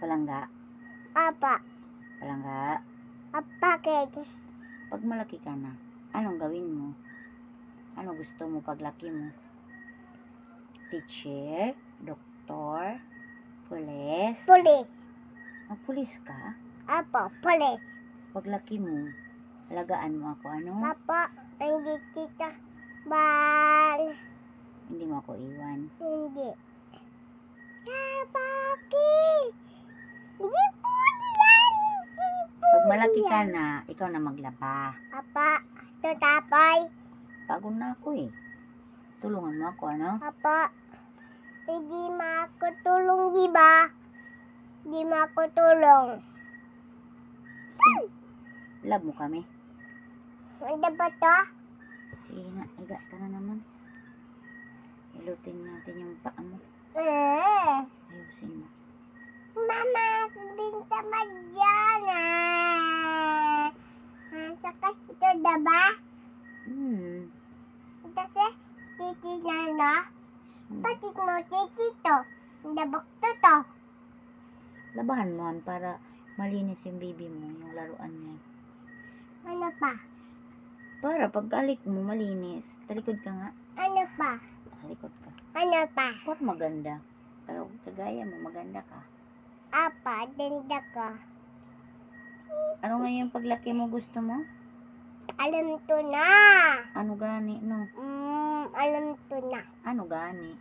Palangga? Apa. Palangga? Apa kek? Pag malaki ka na, anong gawin mo? Ano gusto mo paglaki mo? Teacher? Doktor? Pulis? Pulis. Magpulis ka? Apa, pulis. Paglaki mo, alagaan mo ako, ano? Apa, hindi kita bal. Hindi mo ako iwan. Hindi. Bakit? Hindi po yan. Pag malaki ka na, ikaw na maglaba. Apa, tatapay. Pagod na ako eh. Tulungan mo ako, ano? Apa, hindi makutulong, di ba? Hindi makutulong. Love mo kami. Ano ba to? Sige na, higa ka na naman. Ilutin natin yung paa mo. Ayusin mo. Mama, binta magyana. Sakas ito, diba? Kasi, titi na na. Patik mo, titi to. Dabak to. Labahan mo para malinis yung baby mo, yung laruan niya. Ano pa? Para pag-alik mo, malinis. Talikod ka nga. Ano pa? Talikod ka. Ano pa? Para maganda. Pero kagaya mo, maganda ka. Apa, denda ka. Ano nga yung paglaki mo gusto mo? Alam to na. Ano gani, no? Alam to na. Ano gani?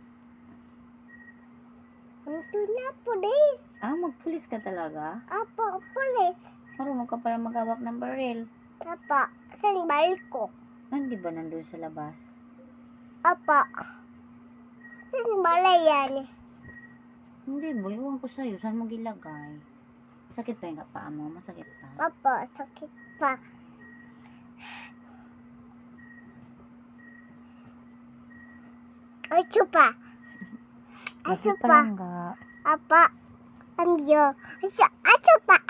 Alam to na, pulis. Magpulis ka talaga? Apa, pulis. Marunong ka pala maghawak ng baril. Apa, sanbal ko. Hindi ba nandun sa labas? Apa, sanbal yan. Hindi ba, iwan ko sa'yo. Saan mo gilagay? Masakit pa yung paa mo? Masakit pa? Apa, sakit pa. Aso pa. Aso Bakit pa. palangga? Apa, ambyo. Aso pa.